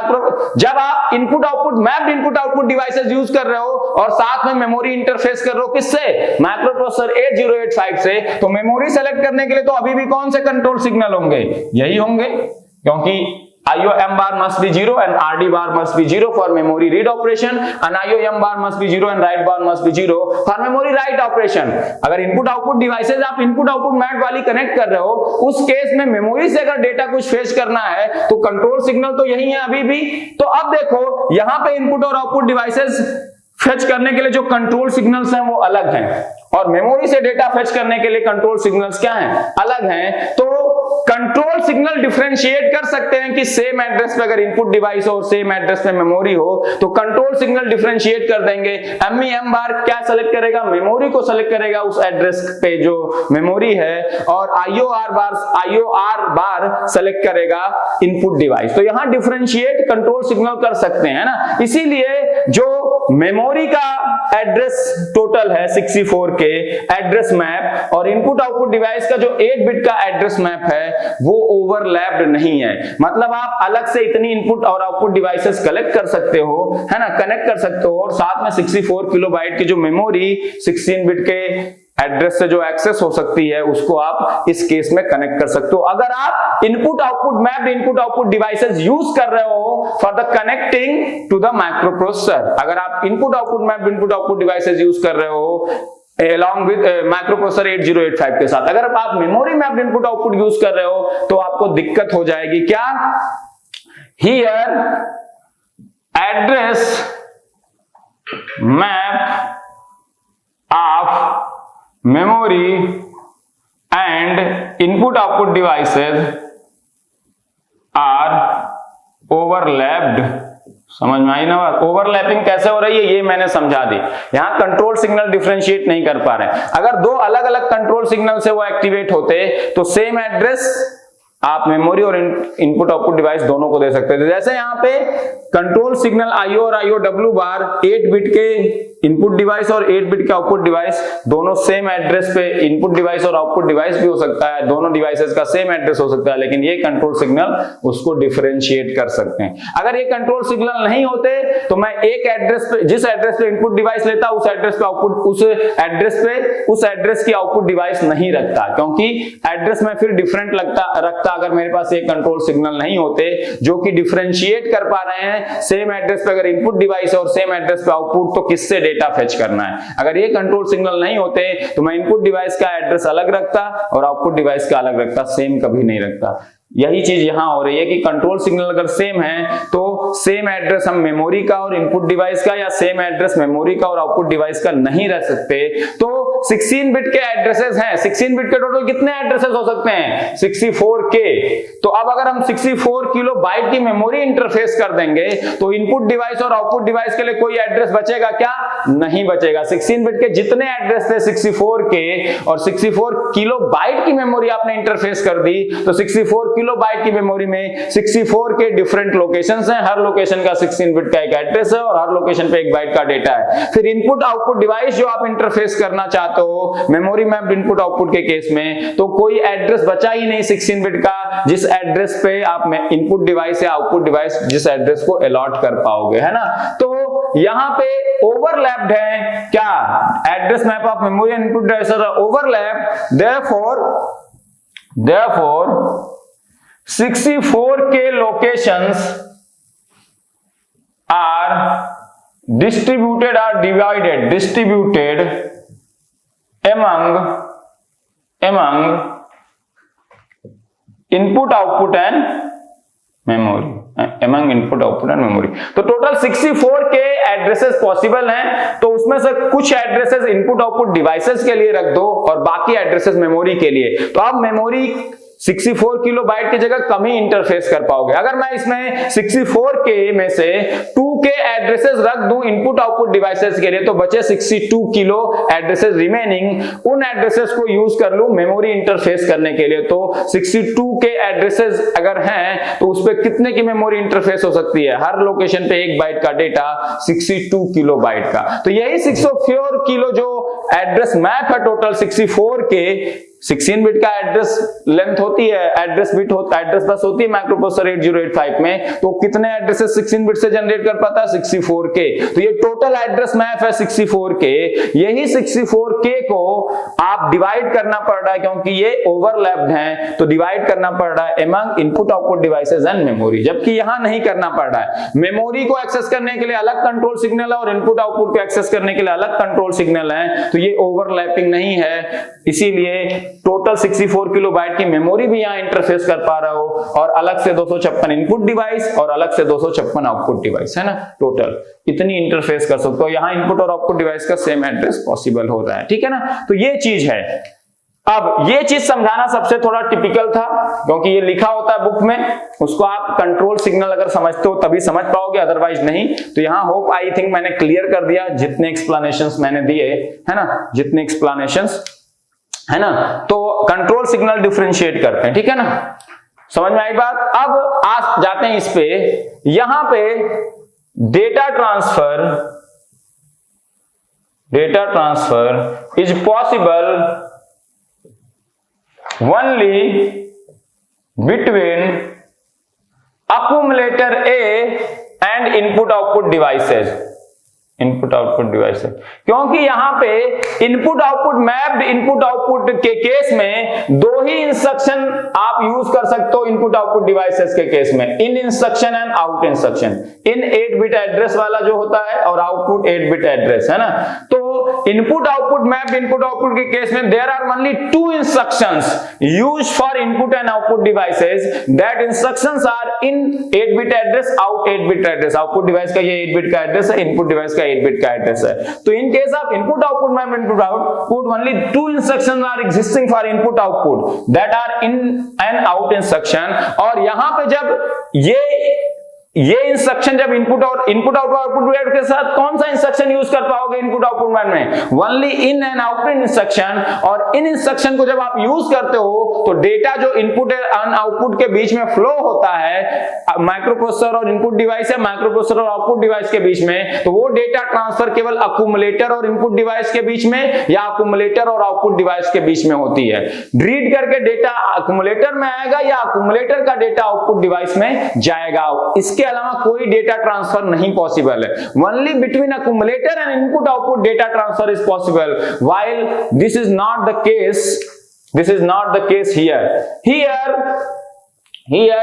जब आप input output mapped input output devices use कर रहे हो और साथ में मेमोरी इंटरफेस कर रहे हो किससे, माइक्रोप्रोसेसर 8085 से, तो मेमोरी सेलेक्ट करने के लिए तो अभी भी कौन से कंट्रोल सिग्नल होंगे, यही होंगे, क्योंकि IO M bar must be 0 and RD bar must be 0 for memory read operation and IO M bar must be 0 and write bar must be 0 for memory write operation। अगर input output devices आप input output map वाली connect कर रहे हो, उस case में memory से अगर डेटा कुछ फेच करना है तो कंट्रोल सिग्नल तो यही है अभी भी। तो अब देखो यहाँ पे इनपुट और आउटपुट डिवाइसेस फेच करने के लिए जो कंट्रोल सिग्नल्स हैं वो अलग हैं और मेमोरी से डेटा फेच करने के लिए कंट्रोल सिग्नल्स क्या हैं, अलग हैं। तो कंट्रोल सिग्नल डिफरेंशिएट कर सकते हैं कि सेम एड्रेस पे अगर इनपुट डिवाइस हो, सेम एड्रेस पे मेमोरी हो, तो कंट्रोल सिग्नल डिफरेंशिएट कर देंगे। एम बार क्या सेलेक्ट करेगा, मेमोरी को सेलेक्ट करेगा उस एड्रेस पे जो मेमोरी है, और आईओ आर बार सेलेक्ट करेगा इनपुट डिवाइस। तो यहां डिफरेंशिएट कंट्रोल सिग्नल कर सकते हैं ना। इसीलिए जो मेमोरी का एड्रेस टोटल है 64 के एड्रेस मैप और इनपुट आउटपुट डिवाइस का जो 8 बिट का एड्रेस मैप है वो ओवरलैप्ड नहीं है। मतलब आप अलग से इतनी इनपुट और आउटपुट डिवाइसेस कलेक्ट कर सकते हो, है ना, कनेक्ट कर सकते हो, और साथ में 64 किलोबाइट की जो मेमोरी 16 बिट के एड्रेस से जो एक्सेस हो सकती है उसको आप इस केस में कनेक्ट कर सकते हो। अगर आप input output mapped input output devices use कर रहे हो for the connecting to the microprocessor, अगर आप input output mapped input output devices use कर रहे हो along with माइक्रोप्रोसेसर 8085 के साथ, अगर आप memory mapped input output use कर रहे हो तो आपको दिक्कत हो जाएगी। क्या, here address map of memory and input output devices are overlapped। समझ में आई ना बात, ओवरलैपिंग कैसे हो रही है ये मैंने समझा दी। यहां कंट्रोल सिग्नल डिफरेंशिएट नहीं कर पा रहे हैं। अगर दो अलग अलग कंट्रोल सिग्नल से वो एक्टिवेट होते तो सेम एड्रेस आप मेमोरी और इनपुट आउटपुट डिवाइस दोनों को दे सकते थे। जैसे यहाँ पे कंट्रोल सिग्नल IO और IOW बार 8 बिट के इनपुट डिवाइस और 8 बिट के आउटपुट डिवाइस दोनों सेम एड्रेस पे इनपुट डिवाइस और आउटपुट डिवाइस भी हो सकता है, दोनों डिवाइसेस का सेम एड्रेस हो सकता है, लेकिन ये कंट्रोल सिग्नल उसको डिफरेंशिएट कर सकते हैं। अगर ये कंट्रोल सिग्नल नहीं होते तो मैं एक एड्रेस पे, जिस एड्रेस पे इनपुट डिवाइस लेता उस एड्रेस पे आउटपुट, उस एड्रेस की आउटपुट डिवाइस नहीं रखता, क्योंकि एड्रेस में फिर डिफरेंट रखता अगर मेरे पास ये कंट्रोल सिग्नल नहीं होते जो कि डिफरेंशिएट कर पा रहे हैं सेम एड्रेस पे अगर इनपुट डिवाइस और सेम एड्रेस पे आउटपुट, तो किससे डेटा फेच करना है। अगर ये कंट्रोल सिग्नल नहीं होते तो मैं इनपुट डिवाइस का एड्रेस अलग रखता और आउटपुट डिवाइस का अलग रखता, सेम कभी नहीं रखता। यही चीज यहां हो रही है कि कंट्रोल सिग्नल अगर सेम है तो सेम एड्रेस हम मेमोरी का और इनपुट डिवाइस का या सेम एड्रेस मेमोरी का और आउटपुट डिवाइस का नहीं रख सकते। तो 16 बिट के एड्रेसेस हैं, 16 बिट के टोटल कितने एड्रेसेस हो सकते हैं, 64 के। तो अब अगर हम 64 किलो बाइट की मेमोरी इंटरफेस कर देंगे तो इनपुट डिवाइस और आउटपुट डिवाइस के लिए कोई एड्रेस बचेगा क्या, नहीं बचेगा। 16 बिट के जितने एड्रेस थे 64 के और 64 किलो बाइट की मेमोरी आपने इंटरफेस कर दी तो 64 किलो बाइट की मेमोरी में 64 के डिफरेंट लोकेशंस हैं, हर लोकेशन का 16 बिट का एक एड्रेस है और हर लोकेशन पे 1 बाइट का डेटा है। फिर इनपुट आउटपुट डिवाइस जो आप इंटरफेस करना चाहते हो मेमोरी मैप्ड इनपुट आउटपुट के केस में, तो कोई एड्रेस बचा ही नहीं 16 बिट का जिस एड्रेस पे आप इनपुट डिवाइस या आउटपुट डिवाइस जिस एड्रेस को अलॉट कर पाओगे, है ना। तो यहां पे ओवरलैप्ड है क्या, address map of memory and input device are overlapped, therefore 64 के locations are distributed among input output and memory, तो टोटल 64 के एड्रेसेस पॉसिबल हैं, तो उसमें से कुछ एड्रेसेस इनपुट आउटपुट डिवाइसेस के लिए रख दो और बाकी एड्रेसेस मेमोरी के लिए। तो आप मेमोरी 64 किलो बाइट की जगह कम ही इंटरफेस कर पाओगे। अगर मैं इसमें 64 के में से 2 के एड्रेसेस रख दूं इनपुट आउटपुट डिवाइसेस के लिए तो बचे 62 किलो एड्रेसेस रिमेनिंग, उन एड्रेसेस को यूज कर लूं मेमोरी इंटरफेस करने के लिए। तो 62 के एड्रेसेस अगर हैं तो उस पे कितने की मेमोरी इंटरफेस हो सकती है, हर लोकेशन पे 1 बाइट का डेटा 62 किलो बाइट का। तो यही 64 किलो जो एड्रेस मैप है टोटल 64 के, 16 बिट का एड्रेस लेंथ होती है, एड्रेस बिट होता है, एड्रेस बस होती है माइक्रोप्रोसेसर 8085 में, तो कितने एड्रेसेस 16 बिट से जनरेट कर पाता है? 64 के। तो ये टोटल एड्रेस मैप है 64 के। यही 64 के को आप डिवाइड करना पड़ रहा है, क्योंकि ये ओवरलैप्ड हैं, तो डिवाइड करना पड़ रहा है among input output devices and memory, जबकि यहां नहीं करना पड़ रहा है। मेमोरी को एक्सेस करने के लिए अलग कंट्रोल सिग्नल है और इनपुट आउटपुट को एक्सेस करने के लिए अलग कंट्रोल सिग्नल है, तो ये ओवरलैपिंग नहीं है। इसीलिए टोटल 64 किलोबाइट की मेमोरी भी यहां इंटरफेस कर पा रहा हो, और अलग से 256 इनपुट डिवाइस और अलग से 256 आउटपुट डिवाइस, है ना, टोटल इतनी इंटरफेस कर सकते हो। यहां इनपुट और आउटपुट डिवाइस का सेम एड्रेस पॉसिबल हो रहा है, ठीक है ना। तो ये चीज है। अब ये चीज समझाना सबसे थोड़ा टिपिकल था, क्योंकि ये लिखा होता है बुक में, उसको आप कंट्रोल सिग्नल अगर समझते हो तभी समझ पाओगे, अदरवाइज नहीं। तो यहाँ होप आई थिंक मैंने क्लियर कर दिया जितने एक्सप्लेनेशंस मैंने दिए, है ना, जितने एक्सप्लेनेशंस, है ना। तो कंट्रोल सिग्नल डिफरेंशिएट करते हैं, ठीक है ना, समझ में आई बात। अब आज जाते हैं इस पे, यहां पे data transfer is possible only between accumulator A and input output devices, क्योंकि यहां पे input output mapped input output के केस में दो ही इंस्ट्रक्शन आप यूज कर सकते हो इनपुट आउटपुट डिवाइसेस के केस में, in instruction and out instruction. इन 8 बिट एड्रेस वाला जो होता है और आउटपुट 8 बिट एड्रेस, है ना। तो input output mapped input output के केस में there are only 2 instructions used for input and output devices, that instructions are in 8 bit address, out 8 bit address. Output device का ये 8 बिट का address है, input device का 8 bit का address है। तो in case of input output map input output only 2 instructions are existing for input output, that are in and out instruction. और यहां पे जब ये इंस्ट्रक्शन जब इनपुट आउटपुट के साथ कौन सा इंस्ट्रक्शन यूज कर पाओगे इनपुट आउटपुट मैप में? Only in and output instruction. और इन इंस्ट्रक्शन को जब आप यूज करते हो तो डेटा जो इनपुट एंड आउटपुट के बीच में फ्लो होता है, माइक्रोप्रोसेसर और इनपुट डिवाइस है, माइक्रोप्रोसेसर और आउटपुट डिवाइस के बीच में, तो वो डेटा ट्रांसफर केवल अक्यूमुलेटर और इनपुट डिवाइस के बीच में या अक्यूमुलेटर और आउटपुट डिवाइस के बीच में होती है। रीड करके डेटा अक्यूमुलेटर में आएगा या अक्यूमुलेटर का डेटा आउटपुट डिवाइस में जाएगा। इसके अलावा कोई डेटा ट्रांसफर नहीं पॉसिबल है। Only between accumulator and input output data transfer is possible, while this is not the case here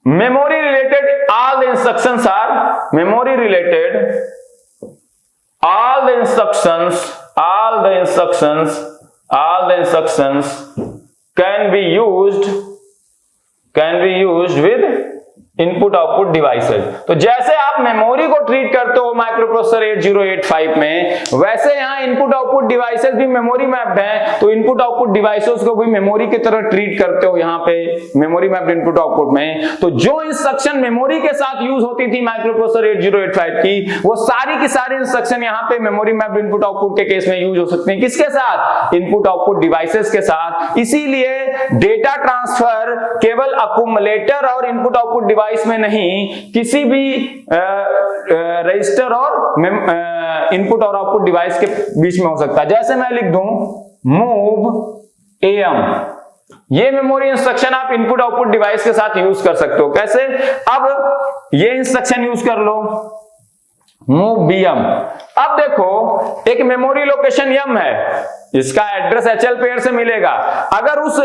memory related all the instructions can be used with input output devices. तो जैसे आप memory को treat करते हो microprocessor 8085 में, वैसे यहां input output devices भी मेमोरी मैप्ड हैं, तो इनपुट आउटपुट डिवाइसेस को भी मेमोरी की तरह ट्रीट करते हो यहां पे मेमोरी मैप्ड इनपुट आउटपुट में। तो जो इंस्ट्रक्शन मेमोरी के साथ यूज होती थी माइक्रोप्रोसेसर 8085 की, वो सारी की सारी इंस्ट्रक्शन यहां पे मेमोरी मैप्ड इनपुट आउटपुट के केस में यूज हो सकती हैं। किसके साथ? इनपुट आउटपुट डिवाइसेस के साथ। इसीलिए डेटा ट्रांसफर केवल अक्यूमुलेटर और इनपुट आउटपुट डिवाइस में नहीं, किसी भी रजिस्टर और इनपुट और आउटपुट डिवाइस के बीच में हो सकता है। जैसे मैं लिख दूं मूव एएम, ये मेमोरी इंस्ट्रक्शन आप इनपुट आउटपुट डिवाइस के साथ यूज कर सकते हो। कैसे? अब ये इंस्ट्रक्शन यूज कर लो मूव बीएम। अब देखो एक मेमोरी लोकेशन एम है, इसका एड्रेस HL पेयर से मिलेगा। अगर उस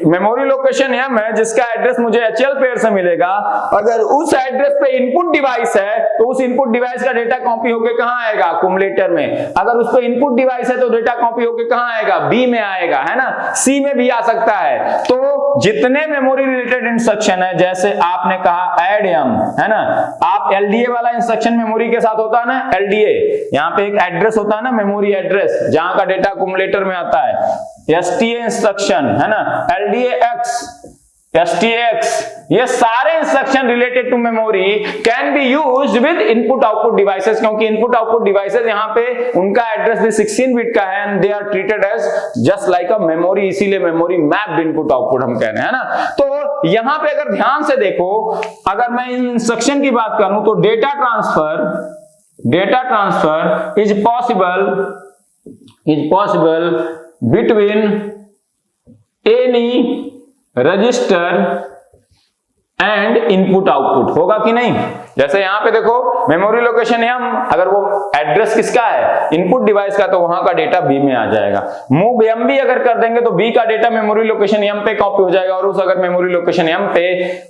मेमोरी लोकेशन एम है जिसका एड्रेस मुझे HL पेयर से मिलेगा, अगर उस एड्रेस पे इनपुट डिवाइस है तो उस इनपुट डिवाइस का डेटा कॉपी होके कहां आएगा? अक्यूमुलेटर में। अगर उस पे इनपुट डिवाइस है तो डेटा कॉपी होके कहां आएगा? B में आएगा, है ना। C में भी आ सकता है। तो जितने मेमोरी रिलेटेड इंस्ट्रक्शन है, जैसे आपने कहा एड एम, है ना, आप LDA वाला इंस्ट्रक्शन मेमोरी के साथ होता है ना, LDA, यहाँ पे एक एड्रेस होता है ना, मेमोरी एड्रेस, जहां का डेटा अक्यूमुलेटर में आता है। STA इंस्ट्रक्शन, है ना, LDAX, STAX, ये सारे instruction related to memory can be used with input output devices, क्योंकि इनपुट आउटपुट डिवाइसेस यहाँ पे उनका एड्रेस भी 16 बिट का है and they are treated as just like a memory, इसीलिए मेमोरी मैप्ड इनपुट आउटपुट हम कह रहे हैं ना। तो यहाँ पे अगर ध्यान से देखो, अगर मैं इन इंस्ट्रक्शन की बात करूं तो data transfer is possible is possible between any register and input output, होगा कि नहीं? जैसे यहां पे देखो मेमोरी लोकेशन एम, अगर वो एड्रेस किसका है, इनपुट डिवाइस का, तो वहां का डेटा बी में आ जाएगा। मूव एम भी अगर कर देंगे तो बी का डेटा मेमोरी लोकेशन एम पे कॉपी हो जाएगा, और उस अगर मेमोरी लोकेशन एम पे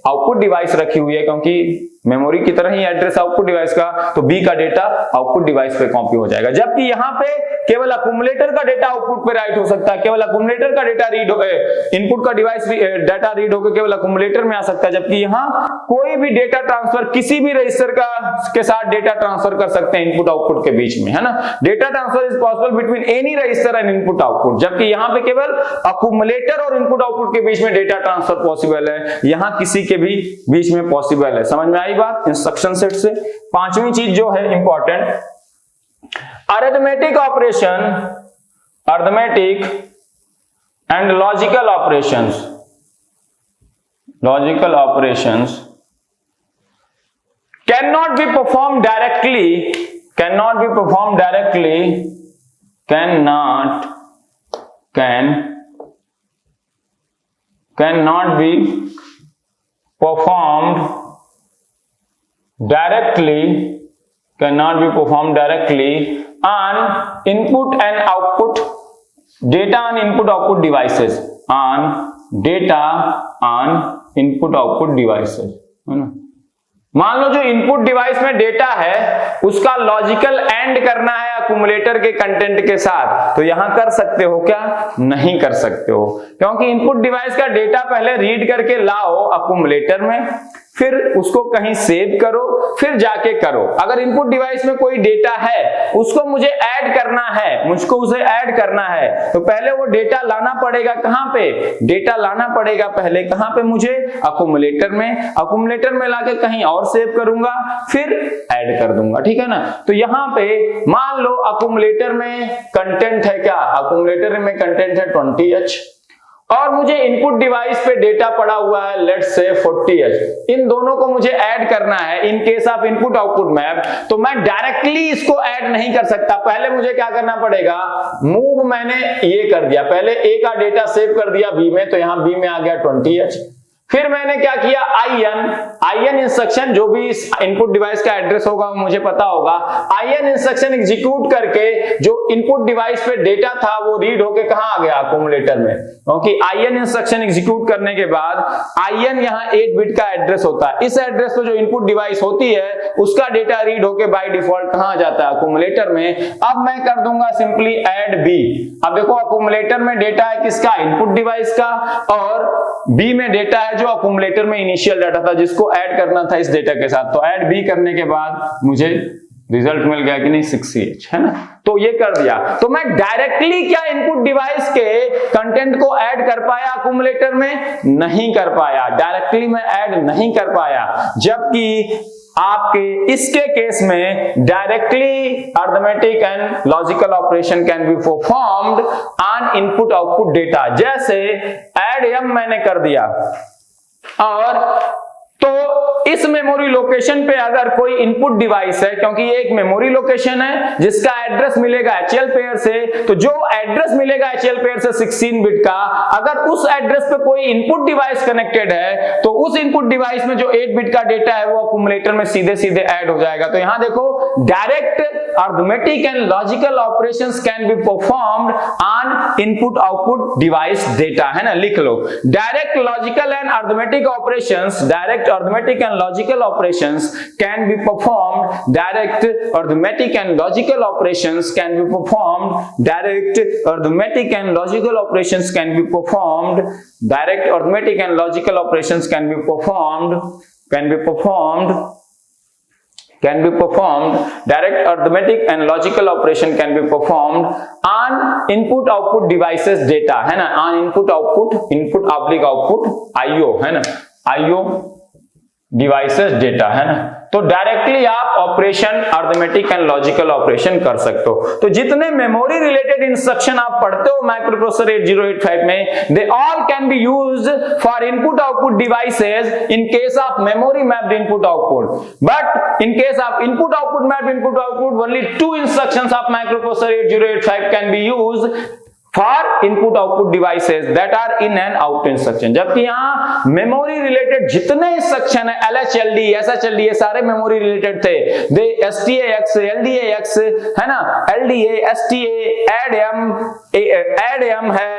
आउटपुट डिवाइस रखी हुई है, क्योंकि मेमोरी की तरह ही एड्रेस आउटपुट डिवाइस का, तो बी का डेटा आउटपुट डिवाइस पे कॉपी हो जाएगा। जबकि यहाँ पे केवल अक्यूमुलेटर का डेटा आउटपुट पे राइट हो सकता है, केवल अक्यूमुलेटर का डेटा रीड, इनपुट का डिवाइस डाटा रीड होकर केवल अक्यूमुलेटर में आ सकता है। जबकि यहाँ कोई भी डेटा ट्रांसफर किसी भी रजिस्टर का के साथ डेटा ट्रांसफर कर सकते हैं इनपुट आउटपुट के बीच में, है ना। Data transfer is possible between any register and input output, जबकि यहाँ पे केवल अक्यूमुलेटर और इनपुट आउटपुट के बीच में डेटा ट्रांसफर पॉसिबल है, यहाँ किसी के भी बीच में पॉसिबल है। समझ में आई बात इंस्ट्रक्शन सेट से? पांचवी चीज जो है important, arithmetic operation, arithmetic and logical operations, logical operations cannot be performed directly, cannot be performed directly, cannot be performed directly, cannot be performed directly on input and output data on input output devices, on data on input output devices, है ना। मान लो जो input device में data है उसका logical and करना है accumulator के कंटेंट के साथ, तो यहां कर सकते हो क्या? नहीं कर सकते हो, क्योंकि इनपुट डिवाइस का डेटा पहले रीड करके लाओ अक्यूमुलेटर में, फिर उसको कहीं सेव करो, फिर जाके करो। अगर इनपुट डिवाइस में कोई डेटा है उसको मुझे ऐड करना है, मुझको उसे ऐड करना है, तो पहले वो डेटा लाना पड़ेगा कहां पे? डेटा लाना पड़ेगा पहले कहां पे मुझे? अक्यूमुलेटर में। अक्यूमुलेटर में लाके कहीं और सेव करूंगा, फिर ऐड कर दूंगा, ठीक है ना। तो यहां पे मान लो अक्यूमुलेटर में कंटेंट है क्या? अक्यूमुलेटर में कंटेंट है 20H, और मुझे इनपुट डिवाइस पे डेटा पड़ा हुआ है लेट्स से 40H। इन दोनों को मुझे ऐड करना है इन case of input output map, तो मैं डायरेक्टली इसको ऐड नहीं कर सकता। पहले मुझे क्या करना पड़ेगा? मूव मैंने ये कर दिया, पहले ए का डेटा सेव कर दिया बी में, तो यहां बी में आ गया 20H। फिर मैंने क्या किया? आईएन इंस्ट्रक्शन, जो भी इस इनपुट डिवाइस का एड्रेस होगा वो मुझे पता होगा, आईएन इंस्ट्रक्शन एग्जीक्यूट करके जो इनपुट डिवाइस पे डेटा था वो रीड होके कहां आ गया? अक्यूमुलेटर में। क्योंकि आईएन इंस्ट्रक्शन एग्जीक्यूट करने के बाद आईएन यहाँ 8 बिट का एड्रेस होता है, इस एड्रेस पे जो इनपुट डिवाइस होती है उसका डेटा रीड होके बाय डिफॉल्ट कहां आ जाता है? अक्यूमुलेटर में। अब मैं कर दूंगा सिंपली ऐड बी। अब देखो अक्यूमुलेटर में डेटा है किसका? इनपुट डिवाइस का, और बी में डेटा है जो अक्यूमुलेटर में इनिशियल डाटा था जिसको ऐड करना था इस डेटा के साथ। तो ऐड बी करने के बाद मुझे रिजल्ट मिल गया कि नहीं? 60H, है ना। तो ये कर दिया, तो मैं डायरेक्टली क्या इनपुट डिवाइस के कंटेंट को ऐड कर पाया अक्यूमुलेटर में? नहीं कर पाया, डायरेक्टली मैं ऐड नहीं कर पाया। जबकि आपके इसके केस में directly arithmetic and logical operation can be performed on input output data. जैसे ऐड एम मैंने कर दिया, और तो इस मेमोरी लोकेशन पे अगर कोई इनपुट डिवाइस है, क्योंकि ये एक मेमोरी लोकेशन है जिसका एड्रेस मिलेगा एचएल पेयर से, तो जो एड्रेस मिलेगा एचएल पेयर से 16 बिट का, अगर उस एड्रेस पे कोई इनपुट डिवाइस कनेक्टेड है तो उस इनपुट डिवाइस में जो 8 बिट का डेटा है वो अक्यूमुलेटर में सीधे सीधे ऐड हो जाएगा। तो यहां देखो direct arithmetic and logical operations can be performed on input output device data, है ना। लिख लो, direct logical and arithmetic operations, direct arithmetic and logical operations can be performed, direct arithmetic and logical operations can be performed, direct arithmetic and logical operations can be performed, direct arithmetic and logical operations can be performed, direct arithmetic and logical operation can be performed on input output devices data, है ना, on input output, input oblique output IO, है ना, IO devices data, है ना। तो directly आप operation arithmetic and logical operation कर सकते हो। तो जितने मेमोरी रिलेटेड इंस्ट्रक्शन आप पढ़ते हो माइक्रोप्रोसेसर 8085 में, they all can be used for input output devices in case of memory mapped input output, but in case of input output mapped input output only 2 instructions of microprocessor 8085 can be used for input output devices that are in and out instruction। जबकि यहाँ memory related जितने instruction है LHLD SHLD ये सारे memory related थे, दे STAX LDAX है ना, LDA STA add m है,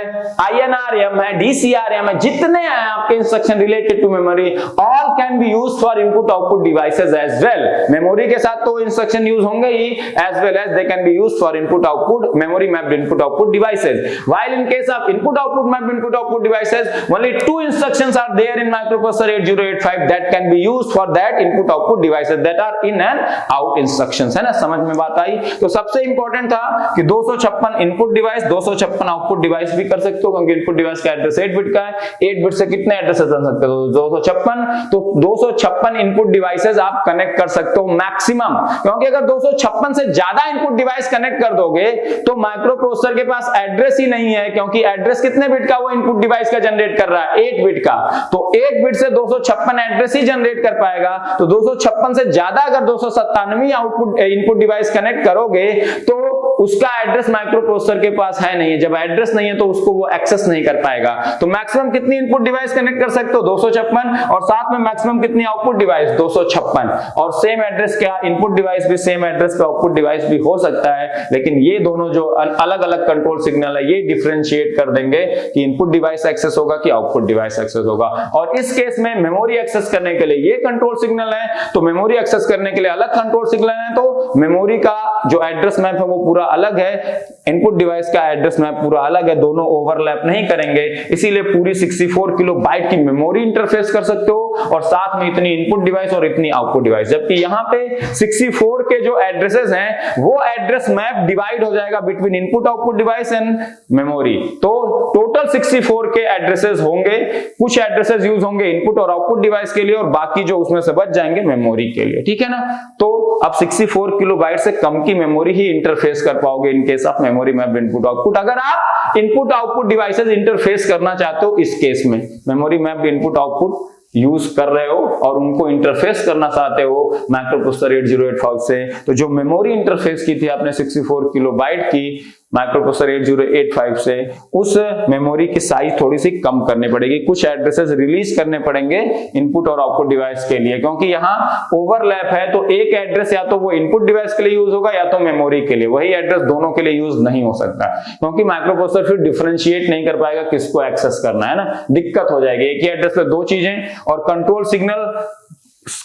INRM है, DCRM है, जितने हैं आपके instruction related to memory all can be used for input output devices as well. Memory के साथ तो इंस्ट्रक्शन यूज होंगे ही, as well as they can be used for input output memory mapped input output devices. While in case of input output mapped input output devices, only 2 instructions are there in microprocessor 8085 that can be used for that input output devices that are in and out instructions, है ना, समझ में बात आई। तो सबसे important था कि 256 input device 256 output device भी कर सकते हो, क्योंकि इनपुट डिवाइस का एड्रेस 8 बिट का है, 8 बिट से कितने एड्रेसेस बन सकते हो, 256, तो 256 इनपुट डिवाइसेस आप कनेक्ट कर सकते हो मैक्सिमम, क्योंकि अगर 256 से ज्यादा इनपुट डिवाइस कनेक्ट कर दोगे तो माइक्रोप्रोसेसर के पास एड्रेस ही नहीं है, क्योंकि एड्रेस कितने बिट का वो इनपुट डिवाइस का जनरेट कर रहा है, 8 बिट का, तो 8 बिट से 256 एड्रेस ही जनरेट कर पाएगा। तो 256 से ज्यादा अगर 297 आउटपुट इनपुट डिवाइस कनेक्ट करोगे तो उसका एड्रेस माइक्रोप्रोसेसर के पास है नहीं है, जब एड्रेस नहीं है तो उसको वो एक्सेस नहीं कर पाएगा। तो मैक्सिमम कितनी इनपुट डिवाइस कनेक्ट कर सकते हो, 256, और साथ में मैक्सिमम कितनी आउटपुट डिवाइस, 256, और सेम एड्रेस क्या इनपुट डिवाइस भी सेम एड्रेस पे आउटपुट डिवाइस भी हो सकता है, लेकिन ये दोनों जो अलग अलग कंट्रोल सिग्नल है ये डिफरेंशिएट कर देंगे कि इनपुट डिवाइस एक्सेस होगा कि आउटपुट डिवाइस एक्सेस होगा। और इस केस में मेमोरी एक्सेस करने के लिए ये कंट्रोल सिग्नल है, तो मेमोरी एक्सेस करने के लिए अलग कंट्रोल सिग्नल है, तो मेमोरी का जो एड्रेस मैप है वो पूरा अलग है, इनपुट डिवाइस का एड्रेस मैप पूरा अलग है, दोनों ओवरलैप नहीं करेंगे, इसीलिए पूरी 64 किलोबाइट की मेमोरी इंटरफेस कर सकते हो और साथ में इतनी इनपुट डिवाइस और इतनी आउटपुट डिवाइस। जबकि यहाँ पे 64 के जो एड्रेसेस हैं वो एड्रेस मैप डिवाइड हो जाएगा between input output device and memory, तो टोटल 64 के एड्रेसेस होंगे, कुछ एड्रेसेस यूज होंगे इनपुट और आउटपुट डिवाइस के लिए और बाकी जो उसमें से बच जाएंगे मेमोरी के लिए, ठीक है ना। तो अब 64 किलोबाइट से कम की मेमोरी ही इंटरफेस कर पाओगे इन case of memory map input output. अगर आप इनपुट आउटपुट डिवाइसेस इंटरफेस करना चाहते हो इस केस में memory map input output use कर रहे हो और उनको इंटरफेस करना चाहते हो माइक्रोप्रोसेसर 8085 से, तो जो मेमोरी इंटरफेस की थी आपने 64 किलोबाइट की माइक्रोप्रोसेसर 8085 से, उस मेमोरी की साइज थोड़ी सी कम करनी पड़ेगी, कुछ एड्रेसेस रिलीज करने पड़ेंगे इनपुट और आउटपुट डिवाइस के लिए, क्योंकि यहाँ ओवरलैप है, तो एक एड्रेस या तो वो इनपुट डिवाइस के लिए यूज होगा या तो मेमोरी के लिए, वही एड्रेस दोनों के लिए यूज नहीं हो सकता, क्योंकि माइक्रोप्रोसेसर फिर डिफरेंशिएट नहीं कर पाएगा किसको एक्सेस करना है ना, दिक्कत हो जाएगी। एक ही एड्रेस पे दो चीजें और कंट्रोल सिग्नल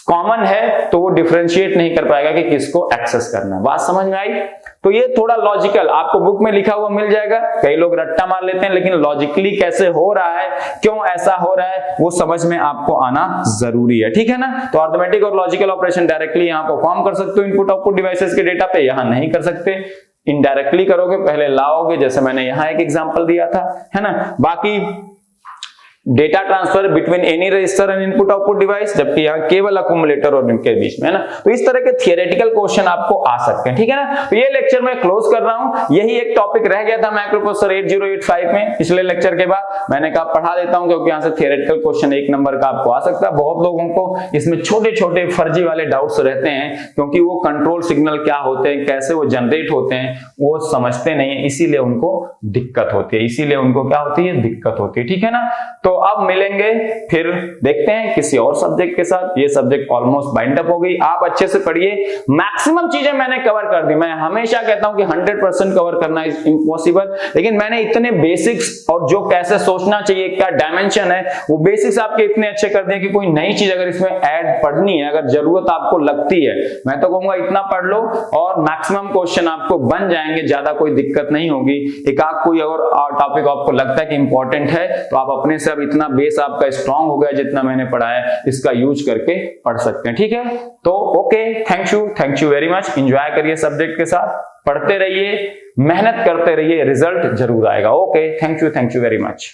कॉमन है तो वो डिफरेंशिएट नहीं कर पाएगा कि किसको एक्सेस करना है। बात समझ में आई? तो ये थोड़ा लॉजिकल आपको बुक में लिखा हुआ मिल जाएगा, कई लोग रट्टा मार लेते हैं, लेकिन लॉजिकली कैसे हो रहा है, क्यों ऐसा हो रहा है, वो समझ में आपको आना जरूरी है, ठीक है ना। तो अरिथमेटिक और लॉजिकल ऑपरेशन डायरेक्टली यहाँ परफॉर्म कर सकते हो इनपुट आउटपुट डिवाइसेस के डेटा पे, यहाँ नहीं कर सकते, इनडायरेक्टली करोगे, पहले लाओगे, जैसे मैंने यहाँ एक एग्जांपल दिया था, है ना। बाकी data transfer between any register and input output device, जबकि यहाँ केवल अक्यूमुलेटर और इनके बीच में, है ना। तो इस तरह के थियोरेटिकल क्वेश्चन आपको आ सकते हैं, ठीक है ना। तो ये लेक्चर मैं क्लोज कर रहा हूँ, यही एक टॉपिक रह गया था माइक्रोप्रोसेसर 8085 में। पिछले लेक्चर के बाद मैंने कहा पढ़ा देता हूँ, क्योंकि यहाँ से थियोरेटिकल क्वेश्चन 1 नंबर का आपको आ सकता है। बहुत लोगों को इसमें छोटे छोटे फर्जी वाले डाउट्स रहते हैं, क्योंकि वो कंट्रोल सिग्नल क्या होते हैं, कैसे वो जनरेट होते हैं, वो समझते नहीं है, इसीलिए उनको दिक्कत होती है, इसीलिए उनको क्या होती है, दिक्कत होती है, ठीक है ना। तो अब मिलेंगे, फिर देखते हैं किसी और सब्जेक्ट के साथ। ये सब्जेक्ट ऑलमोस्ट बाइंड अप हो गई, आप अच्छे से पढ़िए, मैक्सिमम चीजें मैंने कवर कर दी। मैं हमेशा कहता हूं कि 100% कवर करना इज इम्पॉसिबल, लेकिन मैंने इतने बेसिक्स और जो कैसे सोचना चाहिए, क्या डायमेंशन है, वो बेसिक्स आपके इतने अच्छे कर दिए कि कोई नई चीज अगर इसमें ऐड पढ़नी है, अगर जरूरत आपको लगती है, मैं तो कहूंगा इतना पढ़ लो और मैक्सिमम क्वेश्चन आपको बन जाएंगे, ज्यादा कोई दिक्कत नहीं होगी। एक आध कोई और टॉपिक आपको लगता है कि इंपॉर्टेंट है, तो आप अपने से अब इतना बेस आपका स्ट्रांग हो गया, जितना मैंने पढ़ा है इसका यूज करके पढ़ सकते हैं, ठीक है। तो okay, thank you very much. Enjoy करिए सब्जेक्ट के साथ, पढ़ते रहिए, मेहनत करते रहिए, रिजल्ट जरूर आएगा। Okay, thank you very much.